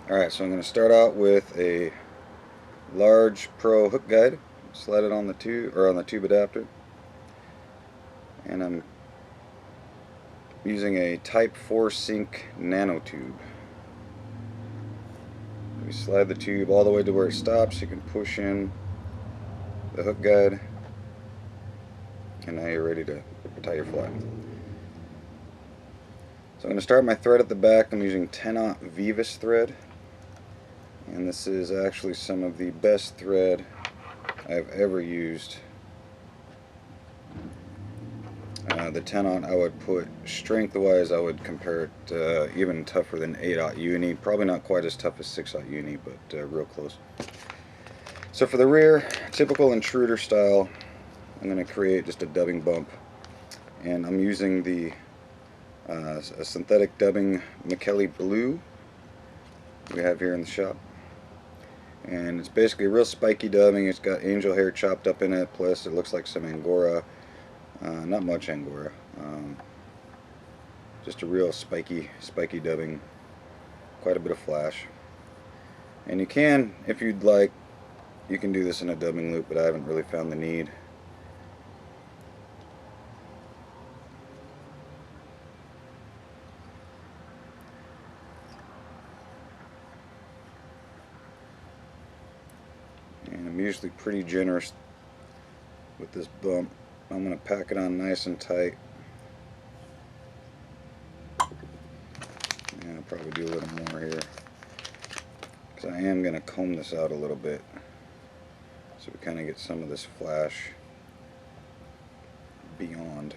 Alright, so I'm going to start out with a large Pro hook guide, slide it on the tube, or on the tube adapter, and I'm using a Type 4 Sync Nano tube. We slide the tube all the way to where it stops. You can push in the hook guide, and now you're ready to tie your fly. So I'm going to start my thread at the back. I'm using 10-aught Veevus thread, and this is actually some of the best thread I've ever used. The 10-aught I would put, strength-wise, I would compare it even tougher than 8-aught uni. Probably not quite as tough as 6-aught uni, but real close. So for the rear, typical Intruder style, I'm going to create just a dubbing bump. And I'm using the a synthetic dubbing Mikkeli blue we have here in the shop. And it's basically real spiky dubbing. It's got angel hair chopped up in it, plus it looks like some Angora. Not much Angora. Just a real spiky dubbing. Quite a bit of flash. And you can, if you'd like, you can do this in a dubbing loop, but I haven't really found the need. And I'm usually pretty generous with this bump. I'm going to pack it on nice and tight. And I'll probably do a little more here, because I am going to comb this out a little bit so we kind of get some of this flash beyond.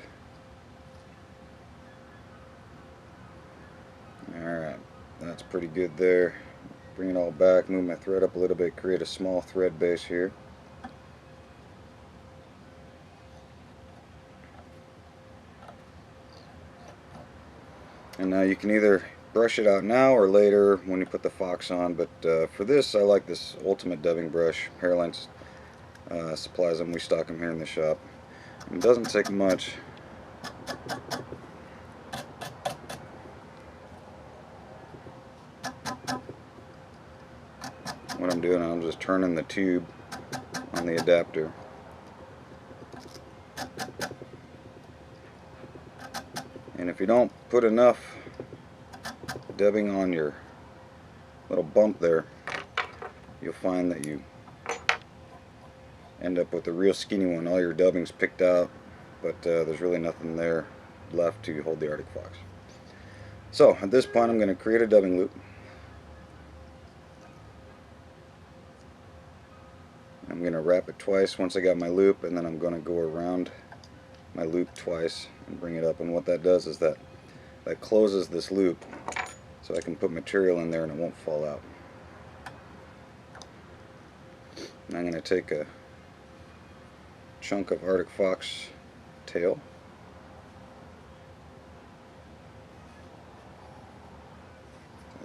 Alright, that's pretty good there. Bring it all back, move my thread up a little bit, create a small thread base here. And now you can either brush it out now or later when you put the fox on, but for this I like this ultimate dubbing brush. Herl supplies them. We stock them here in the shop. It doesn't take much. What I'm doing, I'm just turning the tube on the adapter. And if you don't put enough dubbing on your little bump there, you'll find that you end up with a real skinny one. All your dubbing's picked out, but there's really nothing there left to hold the Arctic fox. So at this point I'm going to create a dubbing loop. I'm going to wrap it twice once I got my loop, and then I'm going to go around my loop twice and bring it up. And what that does is that closes this loop, so I can put material in there and it won't fall out. And I'm going to take a chunk of Arctic fox tail,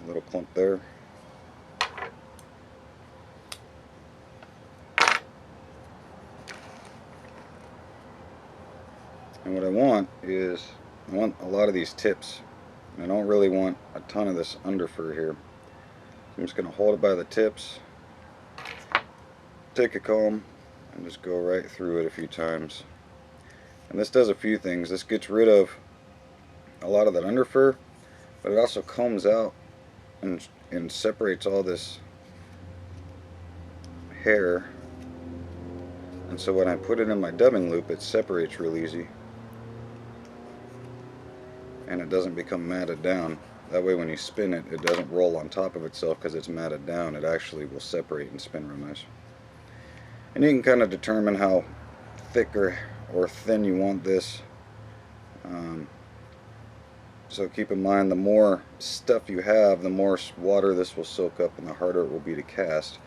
a little clump there, and what I want is I want a lot of these tips. I don't really want a ton of this underfur here. I'm just going to hold it by the tips, take a comb, and just go right through it a few times. And this does a few things. This gets rid of a lot of that underfur, but it also combs out and separates all this hair. And so when I put it in my dubbing loop, it separates real easy, and it doesn't become matted down. That way when you spin it, it doesn't roll on top of itself because it's matted down. It actually will separate and spin real nice. And you can kind of determine how thick or thin you want this. So keep in mind, the more stuff you have, the more water this will soak up and the harder it will be to cast.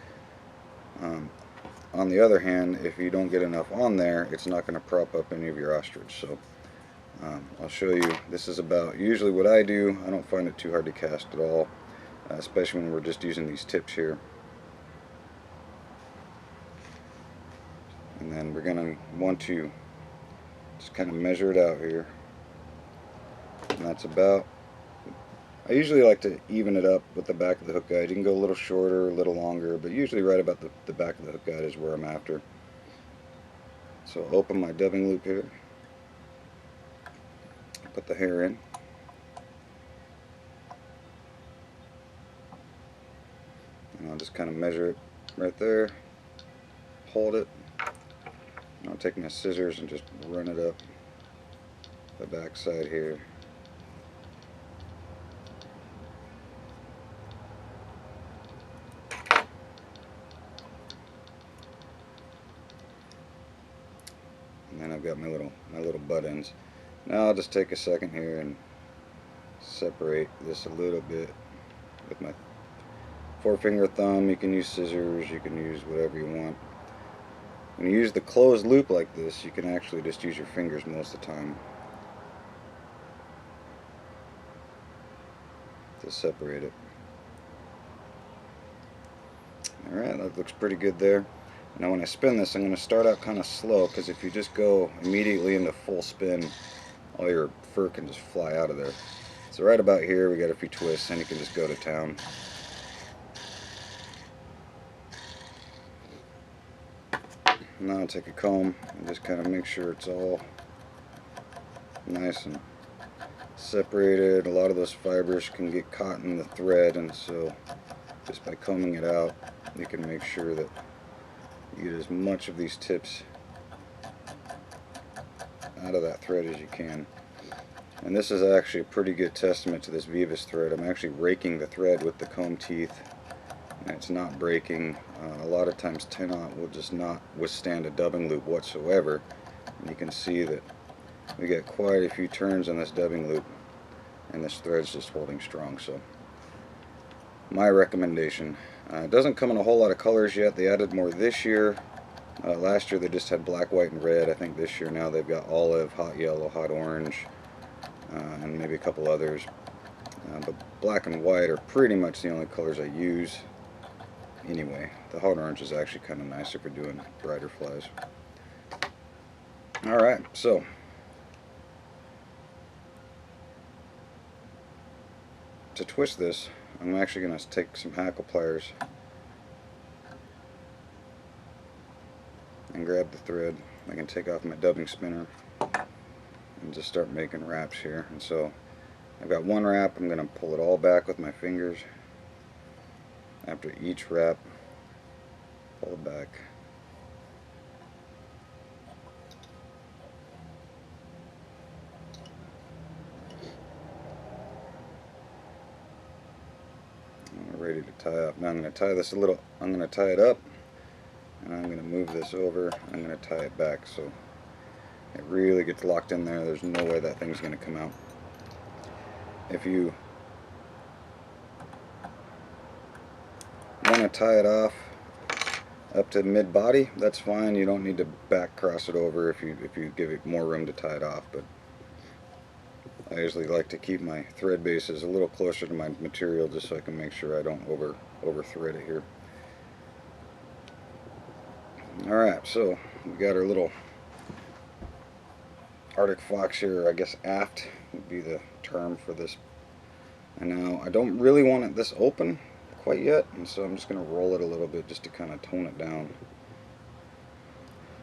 On the other hand, if you don't get enough on there, it's not going to prop up any of your ostrich. So I'll show you. This is about usually what I do. I don't find it too hard to cast at all, especially when we're just using these tips here. And then we're going to want to just kind of measure it out here. And that's about I usually like to even it up with the back of the hook guide. You can go a little shorter, a little longer, but usually right about the back of the hook guide is where I'm after. So I'll open my dubbing loop here, put the hair in, and I'll just kind of measure it right there, hold it, and I'll take my scissors and just run it up the back side here. And then I've got my little butt ends. Now I'll just take a second here and separate this a little bit with my forefinger, thumb. You can use scissors, you can use whatever you want. When you use the closed loop like this, you can actually just use your fingers most of the time to separate it. Alright, that looks pretty good there. Now when I spin this, I'm going to start out kind of slow, because if you just go immediately into full spin, all your fur can just fly out of there. So right about here, we got a few twists, and you can just go to town. Now I'll take a comb and just kind of make sure it's all nice and separated. A lot of those fibers can get caught in the thread, and so just by combing it out, you can make sure that you get as much of these tips out of that thread as you can. And this is actually a pretty good testament to this Veevus thread. I'm actually raking the thread with the comb teeth, and it's not breaking. A lot of times 10-aught will just not withstand a dubbing loop whatsoever. And you can see that we get quite a few turns on this dubbing loop, and this thread's just holding strong. So my recommendation. It doesn't come in a whole lot of colors yet. They added more this year. Last year they just had black, white, and red. I think this year now they've got olive, hot yellow, hot orange, and maybe a couple others. But black and white are pretty much the only colors I use anyway. The hot orange is actually kind of nice if you're doing brighter flies. Alright, so to twist this, I'm actually going to take some hackle pliers and grab the thread. I can take off my dubbing spinner and just start making wraps here. And so I've got one wrap. I'm going to pull it all back with my fingers. After each wrap, pull it back. We're ready to tie up. Now I'm going to tie this a little. I'm going to tie it up, and I'm going to move this over. I'm going to tie it back so it really gets locked in there. There's no way that thing's going to come out. If you want to tie it off up to mid body, that's fine. You don't need to back cross it over if you give it more room to tie it off. But I usually like to keep my thread bases a little closer to my material, just so I can make sure I don't over thread it here. Alright, so we got our little Arctic fox here. I guess aft would be the term for this. And now I don't really want it this open quite yet, and so I'm just going to roll it a little bit just to kind of tone it down.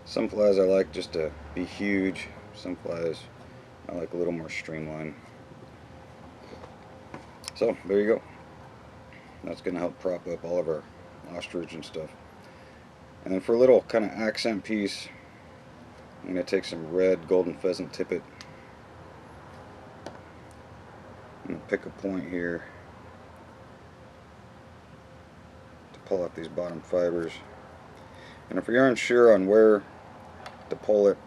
Some flies I like just to be huge. Some flies I like a little more streamlined. So there you go. That's going to help prop up all of our ostrich and stuff. And then for a little kind of accent piece, I'm going to take some red golden pheasant tippet. I'm going to pick a point here to pull out these bottom fibers. And if you're unsure on where to pull it,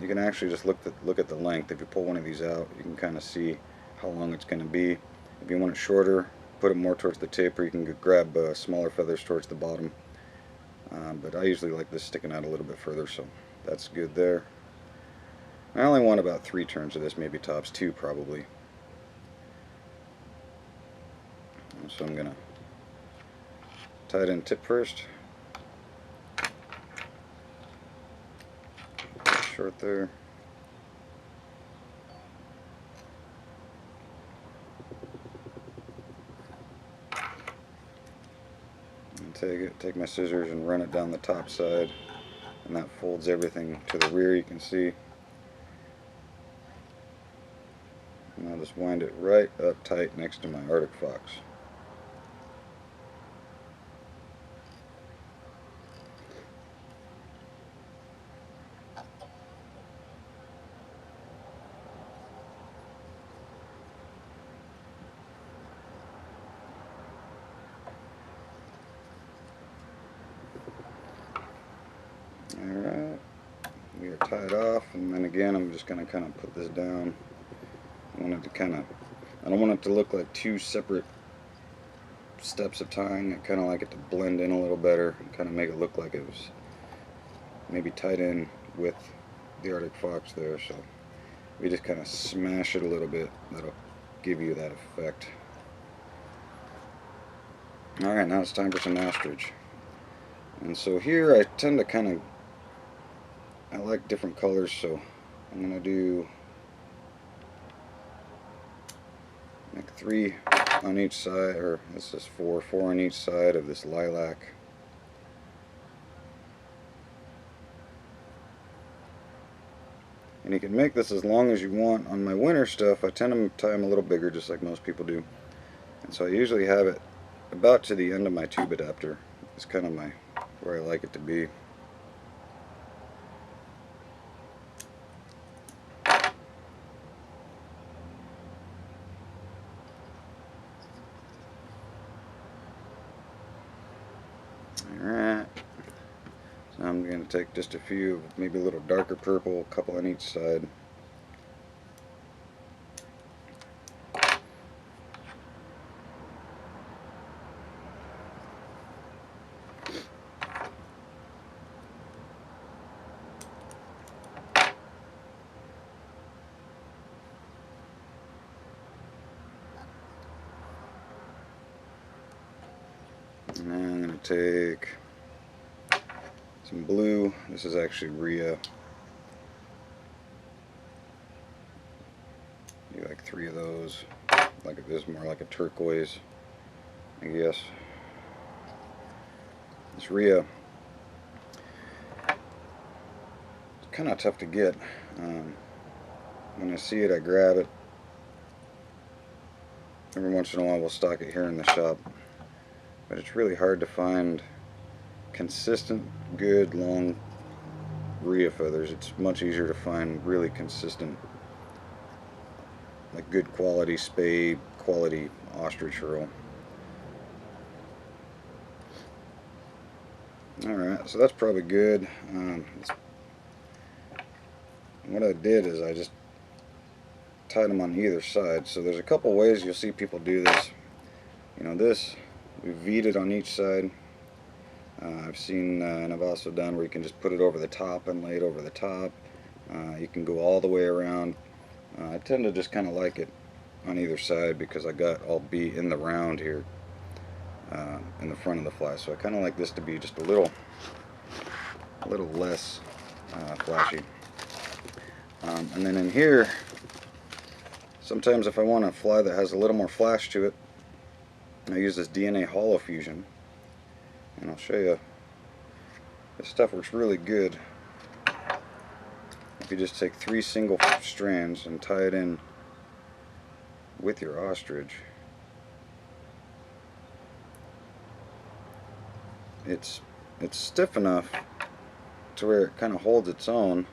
you can actually just look at the length. If you pull one of these out, you can kind of see how long it's going to be. If you want it shorter, put it more towards the tip, or you can grab smaller feathers towards the bottom. But I usually like this sticking out a little bit further, so that's good there. I only want about 3 turns of this, maybe tops 2 probably. So I'm going to tie it in tip first. Short there. take my scissors and run it down the top side, and that folds everything to the rear, you can see. And I'll just wind it right up tight next to my Arctic fox. Alright, we are tied off, and then again I'm just going to kind of put this down. I want it to I don't want it to look like two separate steps of tying. I kind of like it to blend in a little better and kind of make it look like it was maybe tied in with the Arctic fox there. So we just kind of smash it a little bit. That'll give you that effect. Alright, now it's time for some ostrich. And so here I tend to I like different colors, so I'm going to do like 3 on each side, or this is 4 on each side of this lilac. And you can make this as long as you want. On my winter stuff, I tend to tie them a little bigger, just like most people do. And so I usually have it about to the end of my tube adapter. It's kind of where I like it to be. Alright, so I'm going to take just a few, maybe a little darker purple, a couple on each side. And then I'm going to take some blue. This is actually Rhea. Do like 3 of those. Like this, more like a turquoise, I guess. This Rhea, it's kind of tough to get. When I see it, I grab it. Every once in a while, we'll stock it here in the shop. But it's really hard to find consistent, good, long Rhea feathers. It's much easier to find really consistent, like good quality Spey, quality ostrich herl. Alright, so that's probably good. What I did is I just tied them on either side. So there's a couple ways you'll see people do this. You know, this, we V'd it on each side. I've seen, and I've also done where you can just put it over the top and lay it over the top. You can go all the way around. I tend to just kind of like it on either side because I'll be in the round here in the front of the fly. So I kind of like this to be just a little less flashy. And then in here, sometimes if I want a fly that has a little more flash to it, I use this DNA Holofusion, and I'll show you. This stuff works really good. If you just take 3 single strands and tie it in with your ostrich, it's stiff enough to where it kind of holds its own.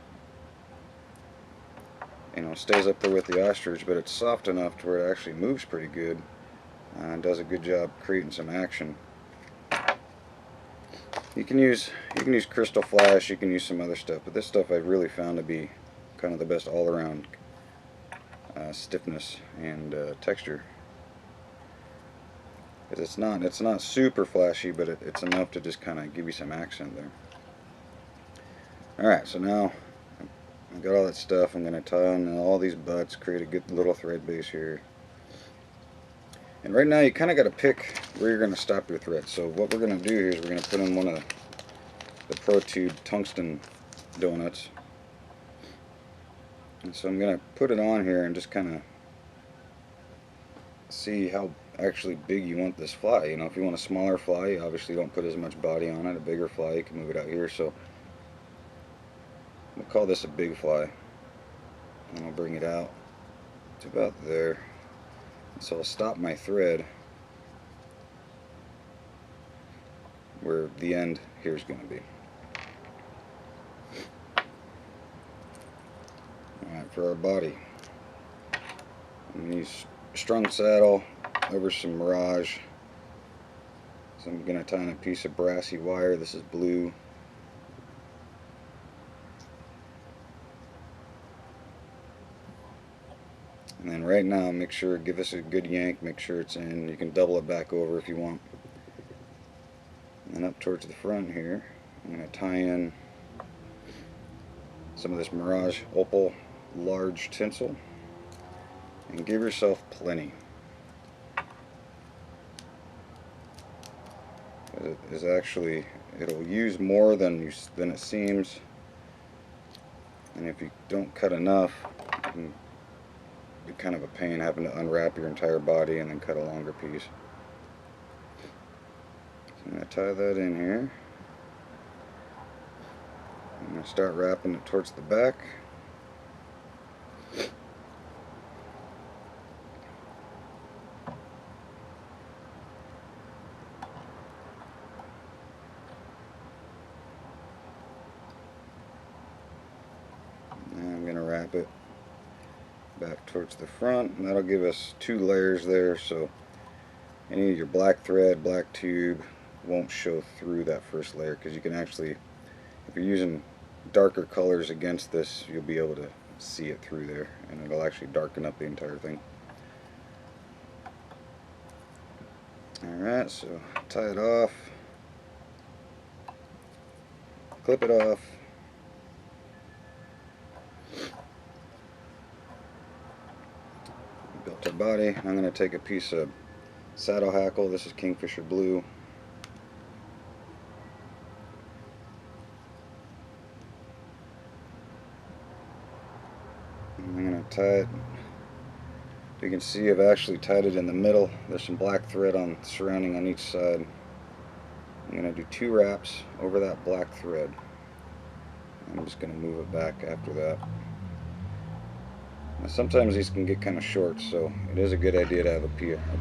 You know, stays up there with the ostrich, but it's soft enough to where it actually moves pretty good and does a good job creating some action. You can use crystal flash, you can use some other stuff, but this stuff I've really found to be kind of the best all-around stiffness and texture. It's not super flashy, but it's enough to just kind of give you some accent there. Alright, so now I've got all that stuff. I'm going to tie on all these butts, create a good little thread base here. And right now you kind of got to pick where you're going to stop your thread. So what we're going to do here is we're going to put in one of the Pro Tube Tungsten donuts. And so I'm going to put it on here and just kind of see how actually big you want this fly. You know, if you want a smaller fly, you obviously don't put as much body on it. A bigger fly, you can move it out here. So we'll call this a big fly, and I'll bring it out to about there. So I'll stop my thread where the end here is going to be. Alright, for our body, I'm going to use strung saddle over some Mirage. So I'm going to tie in a piece of Brassie wire. This is blue. And then right now, make sure, give us a good yank, make sure it's in. You can double it back over if you want. And up towards the front here, I'm going to tie in some of this Mirage Opal large tinsel, and give yourself plenty. It is actually, it'll use more than it seems, and if you don't cut enough, it can be kind of a pain having to unwrap your entire body and then cut a longer piece. I'm going to tie that in here. I'm going to start wrapping it towards the back. And I'm going to wrap it back towards the front, and that'll give us 2 layers there, so any of your black thread, black tube won't show through that first layer, because you can actually, if you're using darker colors against this, you'll be able to see it through there, and it'll actually darken up the entire thing. Alright, so tie it off, clip it off, built our body. I'm going to take a piece of saddle hackle. This is Kingfisher blue. I'm going to tie it. You can see I've actually tied it in the middle. There's some black thread surrounding on each side. I'm going to do 2 wraps over that black thread. I'm just going to move it back after that. Now, sometimes these can get kind of short, so it is a good idea to have a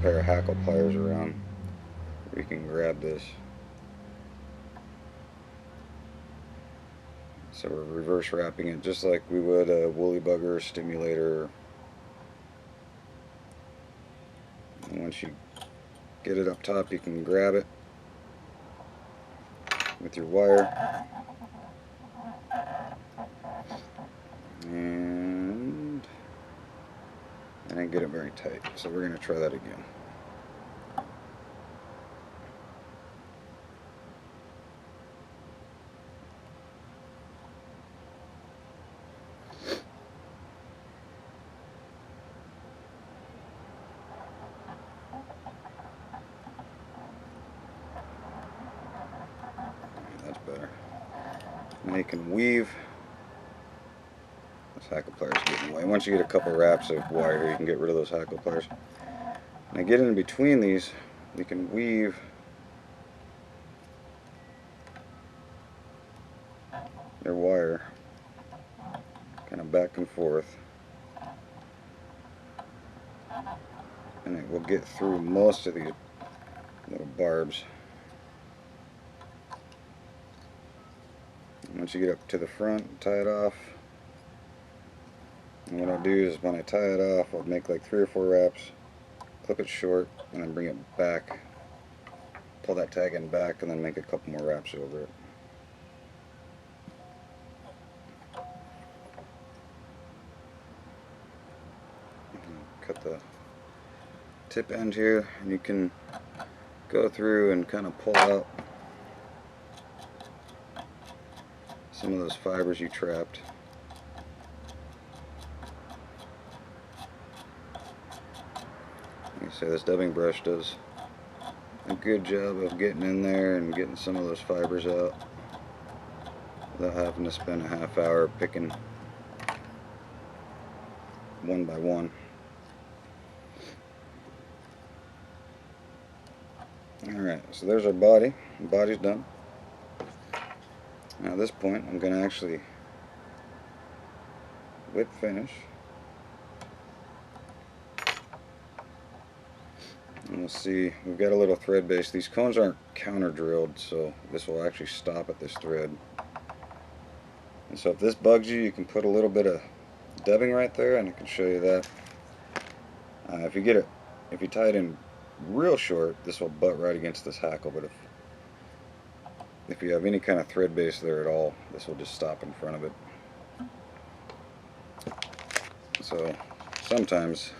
pair of hackle pliers around where you can grab this. So we're reverse wrapping it just like we would a woolly bugger stimulator. And once you get it up top, you can grab it with your wire. And I didn't get it very tight, so we're going to try that again. That's better. Now you can weave. This hackle pliers get in the way. Once you get a couple wraps of wire here, you can get rid of those hackle pliers. Now get in between these, you can weave your wire kind of back and forth, and it will get through most of these little barbs. And once you get up to the front, tie it off. And what I'll do is when I tie it off, I'll make like 3 or 4 wraps, clip it short, and then bring it back, pull that tag end back, and then make a couple more wraps over it. Cut the tip end here, and you can go through and kind of pull out some of those fibers you trapped. Like I say, this dubbing brush does a good job of getting in there and getting some of those fibers out without having to spend a half hour picking one by one. Alright, so there's our body. The body's done. Now at this point, I'm going to actually whip finish. And we'll see, we've got a little thread base. These cones aren't counter drilled, so this will actually stop at this thread. And so if this bugs you, you can put a little bit of dubbing right there, and I can show you that. If you tie it in real short, this will butt right against this hackle, but if you have any kind of thread base there at all, this will just stop in front of it. So sometimes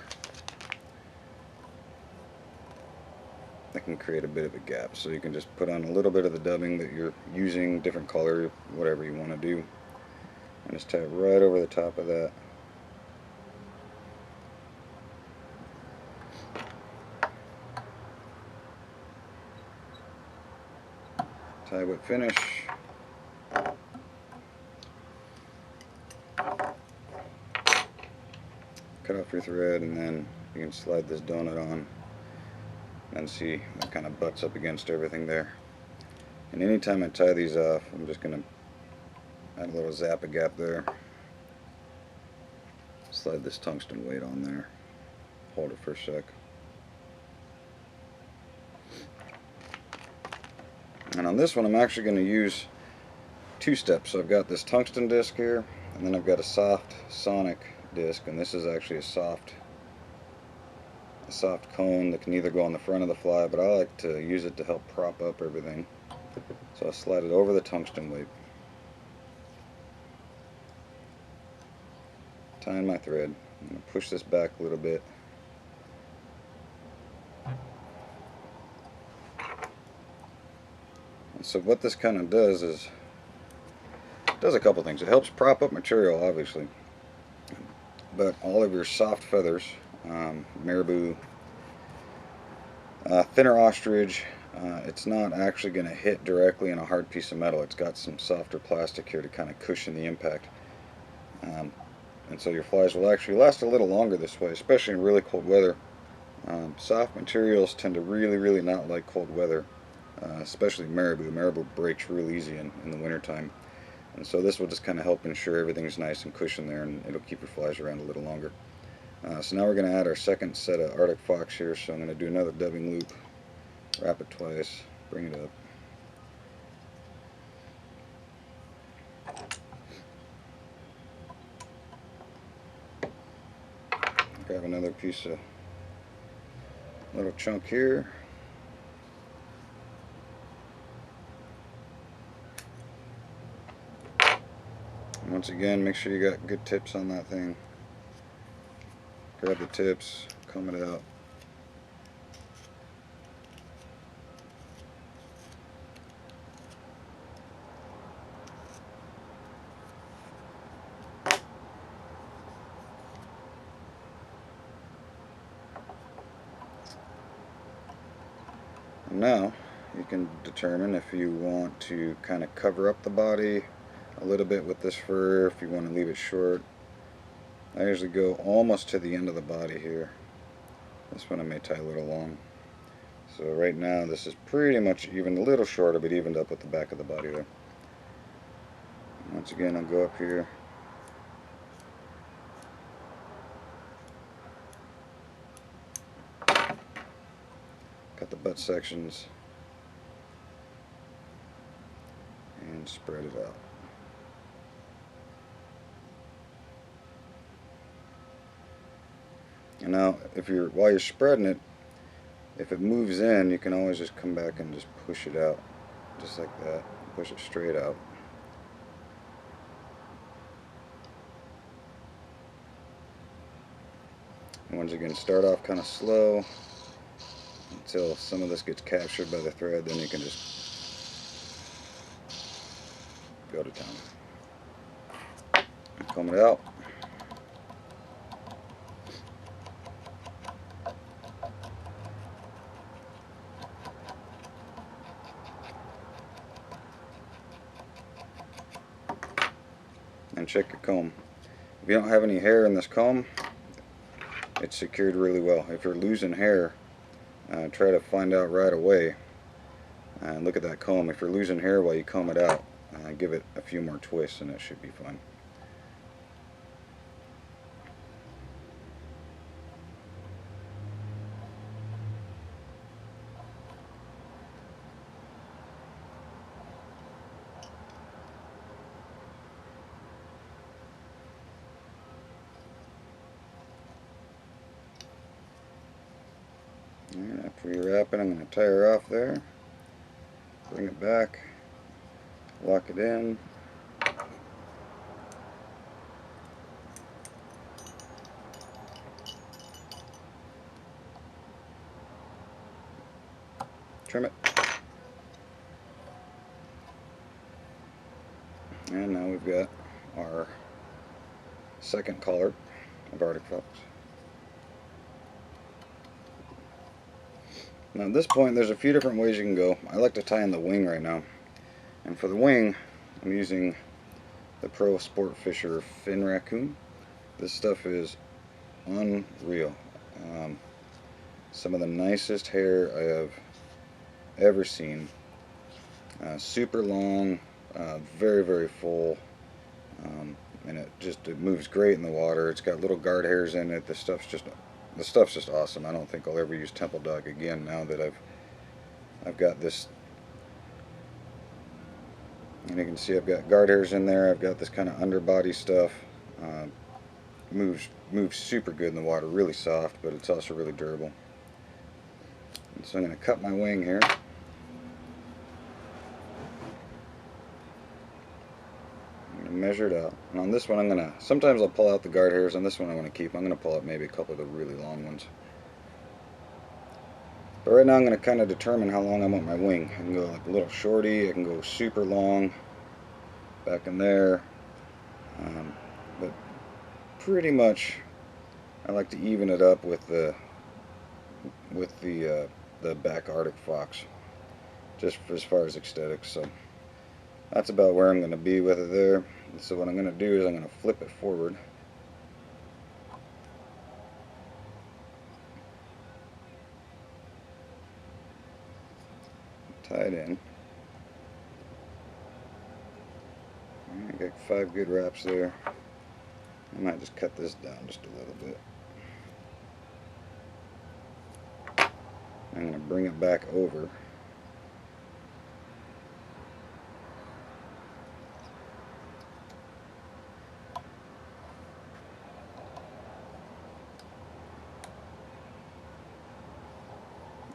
that can create a bit of a gap, so you can just put on a little bit of the dubbing that you're using, different color, whatever you want to do, and just tie it right over the top of that. Tie whip finish. Cut off your thread, and then you can slide this donut on and see it kind of butts up against everything there. And anytime I tie these off, I'm just going to add a little zap a gap there. Slide this tungsten weight on there. Hold it for a sec. And on this one, I'm actually going to use two steps. So I've got this tungsten disc here, and then I've got a soft sonic disc, and this is actually a soft cone that can either go on the front of the fly, but I like to use it to help prop up everything. So I slide it over the tungsten weight, tying my thread. I'm going to push this back a little bit. And so what this kind of does is, it does a couple things. It helps prop up material, obviously, but all of your soft feathers, Marabou, thinner ostrich, it's not actually going to hit directly in a hard piece of metal. It's got some softer plastic here to kind of cushion the impact. And so your flies will actually last a little longer this way, especially in really cold weather. Soft materials tend to really not like cold weather, especially Marabou. Marabou breaks real easy in the wintertime. And so this will just kind of help ensure everything's nice and cushioned there, and it'll keep your flies around a little longer. So now we're going to add our second set of Artic Fox here, so I'm going to do another dubbing loop, wrap it twice, bring it up. Grab another piece of little chunk here. And once again, make sure you got good tips on that thing. Grab the tips, comb it out. And now you can determine if you want to kind of cover up the body a little bit with this fur, if you want to leave it short. I usually go almost to the end of the body here. This one I may tie a little long. So right now this is pretty much even, a little shorter, but evened up with the back of the body there. Once again, I'll go up here. Cut the butt sections and spread it out. And now, while you're spreading it, if it moves in, you can always just come back and just push it out, just like that. Push it straight out. And once again, start off kind of slow until some of this gets captured by the thread. Then you can just go to town. Comb it out. And check your comb. If you don't have any hair in this comb, it's secured really well. If you're losing hair, try to find out right away And look at that comb. If you're losing hair while you comb it out, give it a few more twists and it should be fine. Alright, after rewrap it, I'm going to tie her off there, bring it back, lock it in. Trim it. And now we've got our second collar of Arctic Fox. Now at this point there's a few different ways you can go. I like to tie in the wing right now. And for the wing I'm using the Pro Sport Fisher Fin Raccoon. This stuff is unreal. Some of the nicest hair I have ever seen. Super long, very, very full, and it moves great in the water. It's got little guard hairs in it. The stuff's just awesome. I don't think I'll ever use Temple Dog again now that I've got this. And you can see I've got guard hairs in there. I've got this kind of underbody stuff. Moves super good in the water. Really soft, but it's also really durable. And so I'm going to cut my wing here. Measure it out, and on this one sometimes I'll pull out the guard hairs. On this one I'm going to keep. I'm going to pull out maybe a couple of the really long ones. But right now I'm going to kind of determine how long I want my wing. I can go like a little shorty, I can go super long back in there, but pretty much I like to even it up with the back Arctic Fox, just as far as aesthetics. So that's about where I'm going to be with it there. So what I'm going to do is I'm going to flip it forward. Tie it in. I got 5 good wraps there. I might just cut this down just a little bit. I'm going to bring it back over.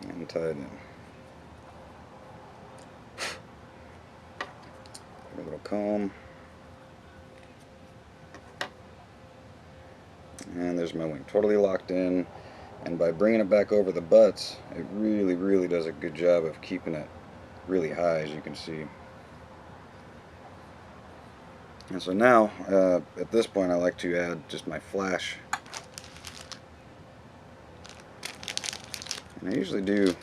And tie it in. A little comb. And there's my wing. Totally locked in. And by bringing it back over the butts, it really, really does a good job of keeping it really high, as you can see. And so now, at this point, I like to add just my flash. And I usually do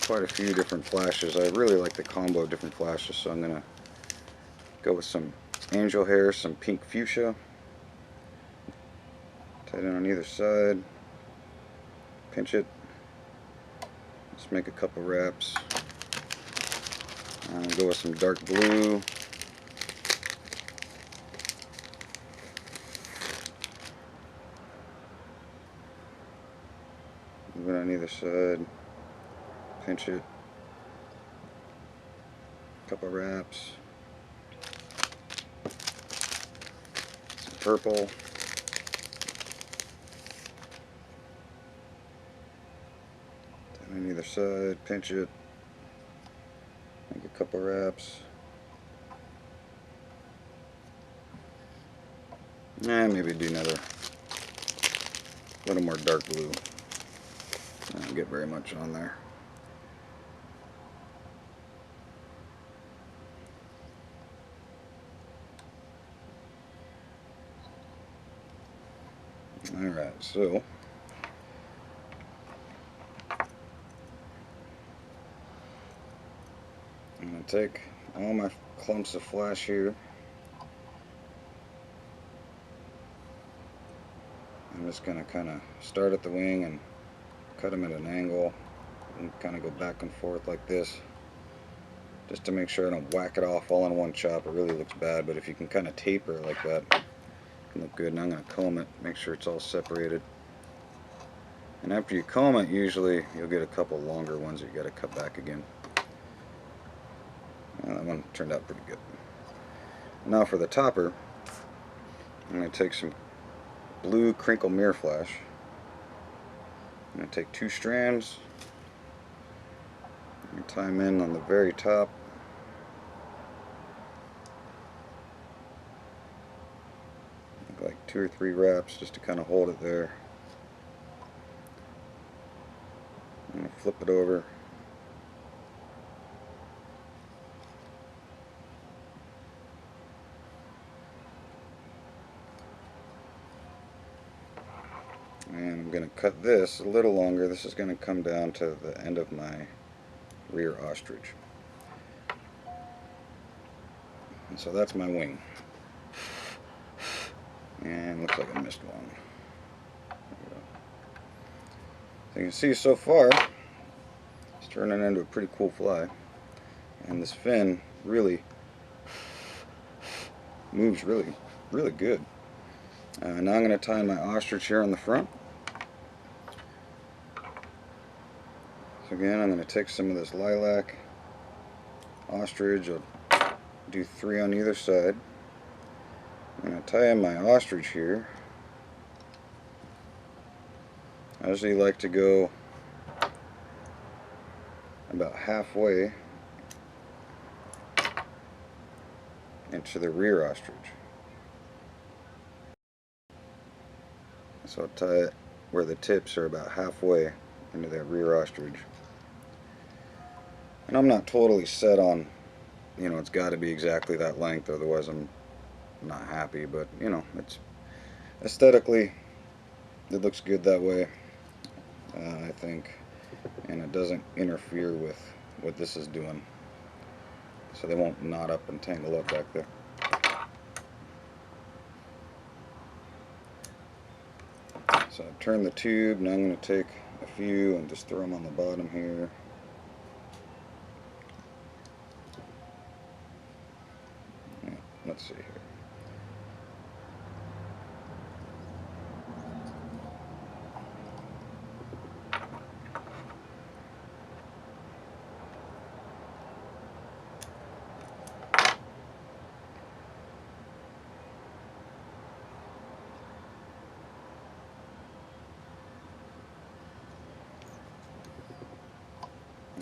quite a few different flashes. I really like the combo of different flashes, so I'm going to go with some angel hair, some pink fuchsia. Tie it in on either side. Pinch it. Let's make a couple wraps. And go with some dark blue. Move it on either side. Pinch it. Couple wraps. Some purple. On either side, pinch it, make a couple wraps, and maybe do another little more dark blue. I don't get very much on there. Alright, so I'm going to take all my clumps of flash here. I'm just going to kind of start at the wing and cut them at an angle and kind of go back and forth like this. just to make sure I don't whack it off all in one chop. It really looks bad, but if you can kind of taper it like that, it can look good. And I'm going to comb it, make sure it's all separated. And after you comb it, usually you'll get a couple longer ones that you got to cut back again. And that one turned out pretty good. Now for the topper, I'm going to take some blue Crinkle mirror flash. I'm going to take 2 strands and tie them in on the very top. Like 2 or 3 wraps just to kind of hold it there. I'm going to flip it over. And I'm going to cut this a little longer. This is going to come down to the end of my rear ostrich. And so that's my wing. And looks like I missed one. So you can see so far, it's turning into a pretty cool fly. And this fin really moves really good. Now I'm going to tie my ostrich here on the front. So again, I'm going to take some of this lilac ostrich. I'll do 3 on either side. I'm going to tie in my ostrich here. I usually like to go about halfway into the rear ostrich. So I'll tie it where the tips are about halfway into that rear ostrich. And I'm not totally set on, you know, it's got to be exactly that length, otherwise I'm not happy, but you know, it's aesthetically it looks good that way, I think, and it doesn't interfere with what this is doing, so they won't knot up and tangle up back there. So I've turned the tube. Now I'm going to take a few and just throw them on the bottom here. Yeah, let's see here.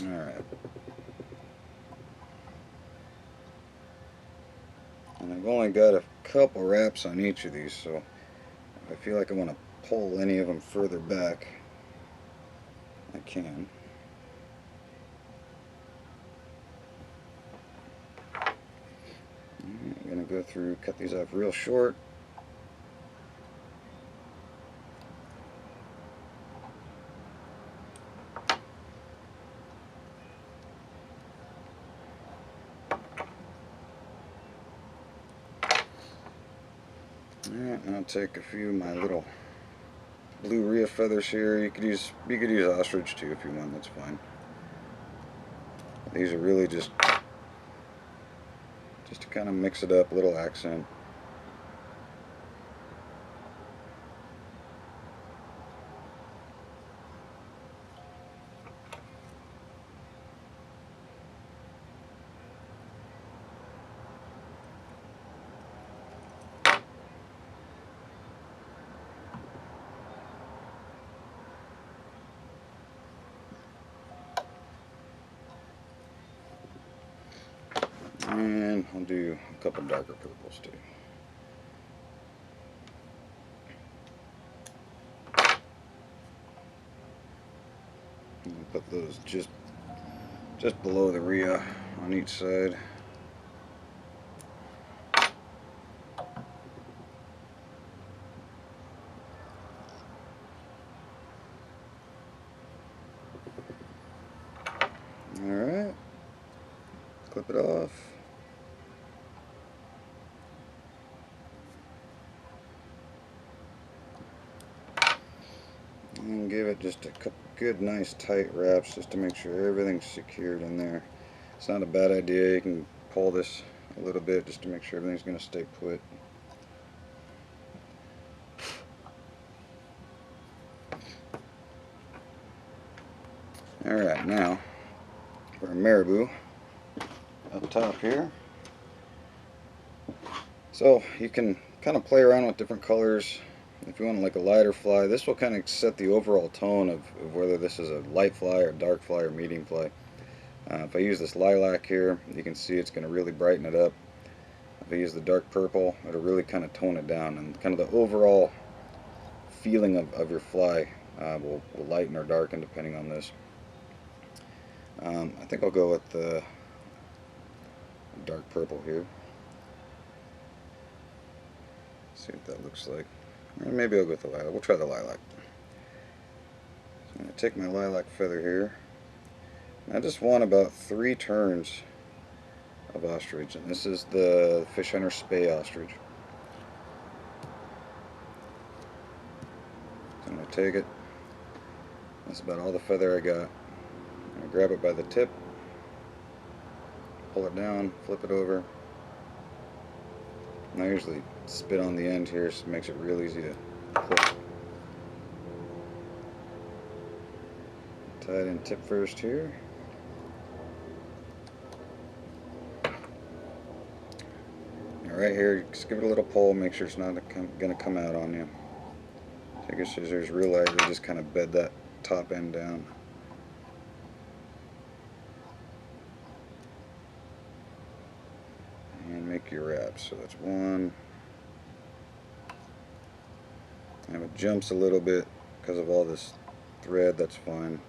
Alright. And I've only got a couple wraps on each of these, so if I feel like I want to pull any of them further back, I can. I'm going to go through, cut these off real short. Alright, and I'll take a few of my little blue rhea feathers here. You could use ostrich too if you want, that's fine. These are really just to kind of mix it up, a little accent. And I'll do a couple darker purples too. And put those just below the rhea on each side. Alright, clip it off. And give it just a couple good nice tight wraps just to make sure everything's secured in there. It's not a bad idea. You can pull this a little bit just to make sure everything's going to stay put. Alright, now for a Marabou up top here. So you can kind of play around with different colors. If you want like a lighter fly, this will kind of set the overall tone of whether this is a light fly or dark fly or medium fly. If I use this lilac here, you can see it's going to really brighten it up. If I use the dark purple, it'll really kind of tone it down, and kind of the overall feeling of your fly will lighten or darken depending on this. I think I'll go with the dark purple here. See what that looks like. Or maybe I'll go with the lilac. We'll try the lilac. So I'm going to take my lilac feather here. I just want about 3 turns of ostrich, and this is the Fish Hunter Spey ostrich. So I'm going to take it. That's about all the feather I got. I'm going to grab it by the tip, pull it down, flip it over. And I usually spit on the end here, so it makes it real easy to clip. Tie it in tip first here. Right here, just give it a little pull, make sure it's not going to come out on you. Take your scissors, real lightly, just kind of bed that top end down. And make your wraps. So that's 1. And if it jumps a little bit because of all this thread, that's fine.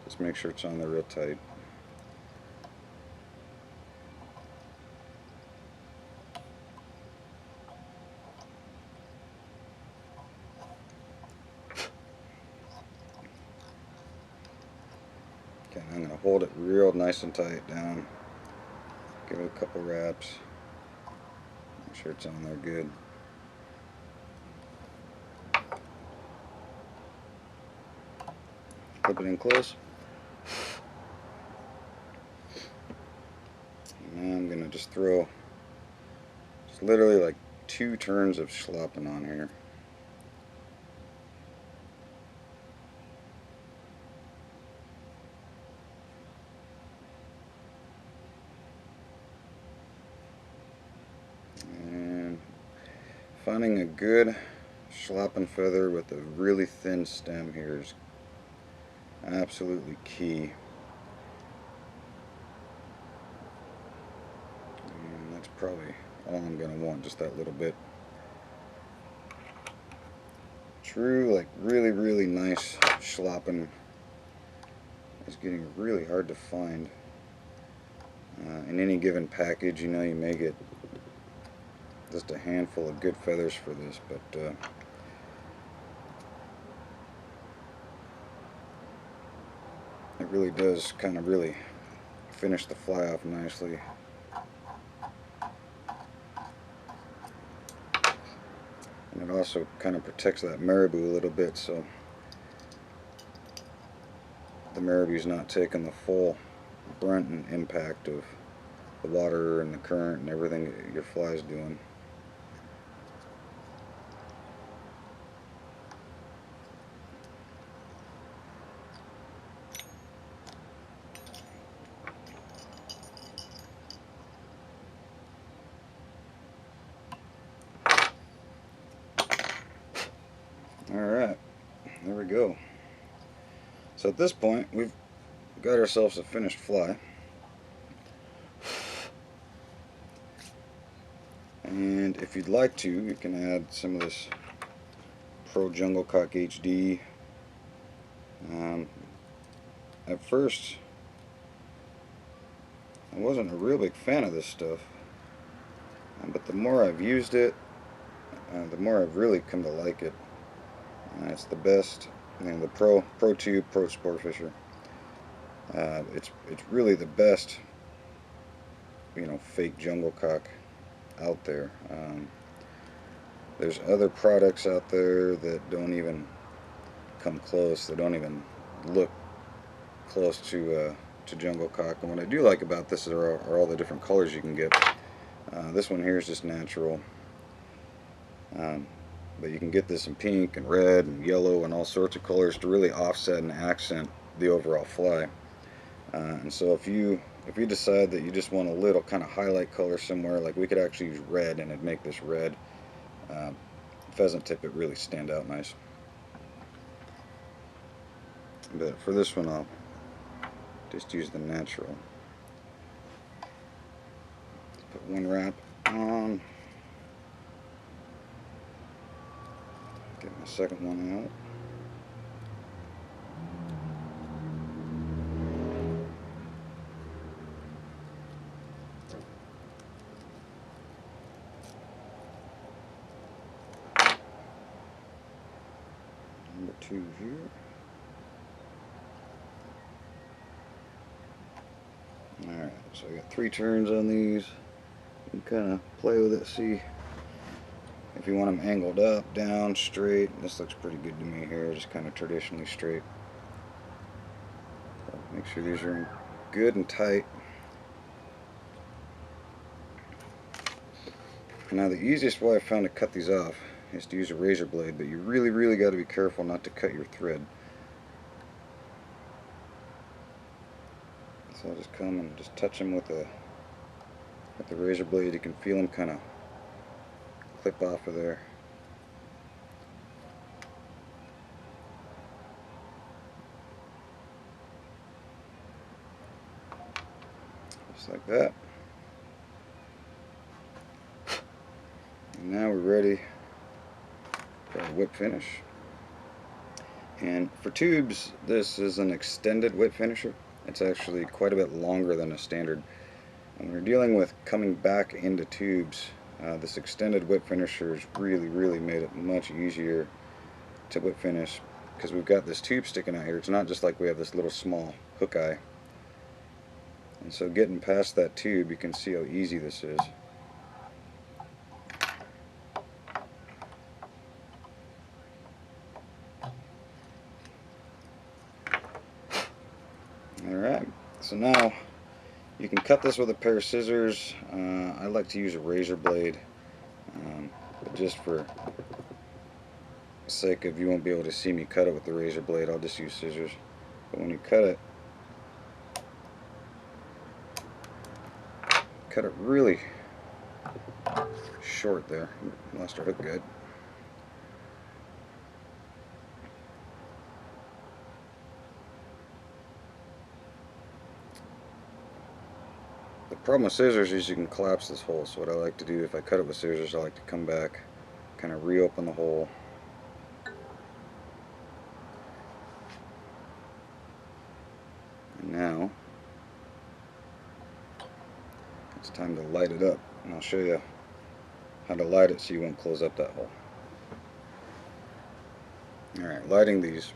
Just make sure it's on there real tight. Okay, I'm going to hold it real nice and tight down. Give it a couple wraps. Make sure it's on there good. Clip it in close. And now I'm going to just throw just literally like 2 turns of Schlappin on here. Finding a good Schlappin feather with a really thin stem here is absolutely key. And that's probably all I'm going to want, just that little bit. True, like really nice Schlappin is getting really hard to find. In any given package, you know, you may get just a handful of good feathers for this, but it really does kind of really finish the fly off nicely. And it also kind of protects that Marabou a little bit, so the Marabou's not taking the full brunt and impact of the water and the current and everything that your fly's doing. Alright, there we go. So at this point, we've got ourselves a finished fly. And if you'd like to, you can add some of this Pro Jungle Cock HD. At first, I wasn't a real big fan of this stuff, but the more I've used it, the more I've really come to like it. It's the best, you know, the Pro Tube Pro Sport Fisher. It's really the best, you know, fake jungle cock out there. There's other products out there that don't even come close. They don't even look close to to jungle cock. And what I do like about this are all the different colors you can get. This one here is just natural, but you can get this in pink and red and yellow and all sorts of colors to really offset and accent the overall fly. And so if you decide that you just want a little kind of highlight color somewhere, like we could actually use red and it'd make this red pheasant tippet really stand out nice. But for this one I'll just use the natural. Put one wrap on. Get my second one out. Number 2 here. Alright, so I got 3 turns on these. You can kind of play with it, see if you want them angled up, down, straight. This looks pretty good to me here, just kind of traditionally straight. So make sure these are good and tight. Now the easiest way I found to cut these off is to use a razor blade, but you really got to be careful not to cut your thread. So I'll just come and just touch them with the razor blade. You can feel them kind of clip off of there. Just like that. And now we're ready for our whip finish. And for tubes, this is an extended whip finisher. It's actually quite a bit longer than a standard. And when we're dealing with coming back into tubes, this extended whip finisher has really made it much easier to whip finish, because we've got this tube sticking out here. It's not just like we have this little small hook eye. And so getting past that tube, you can see how easy this is. Alright, so now you can cut this with a pair of scissors. I like to use a razor blade, but just for the sake of you won't be able to see me cut it with the razor blade, I'll just use scissors. But when you cut it really short there. Lost our hook guide. The problem with scissors is you can collapse this hole, so what I like to do if I cut it with scissors, I like to come back, kind of reopen the hole. And now it's time to light it up, and I'll show you how to light it so you won't close up that hole. Alright, lighting these.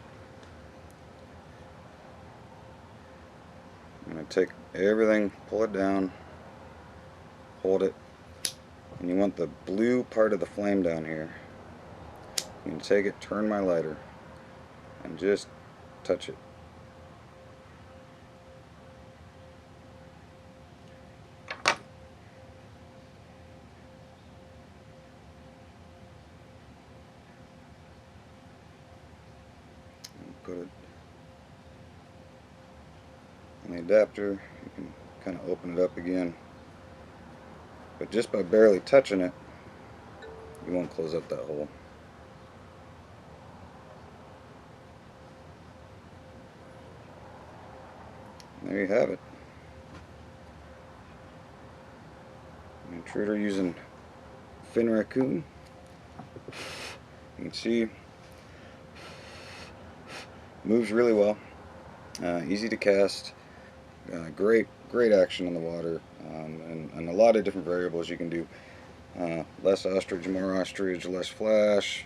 I'm going to take everything, pull it down, hold it, and you want the blue part of the flame down here. You can take it, turn my lighter, and just touch it. And put it on the adapter. You can kind of open it up again, but just by barely touching it, you won't close up that hole. And there you have it. An intruder using fin Raccoon. You can see moves really well, easy to cast. Great action in the water, and a lot of different variables you can do. Less ostrich, more ostrich, less flash.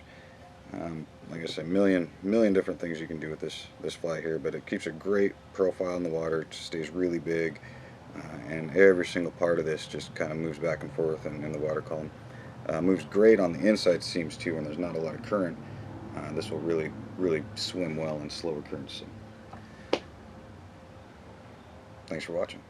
Like I said, million different things you can do with this fly here, but it keeps a great profile in the water. It stays really big, and every single part of this just kind of moves back and forth in the water column. Moves great on the inside seams too, when there's not a lot of current. This will really swim well in slower currents. So. Thanks for watching.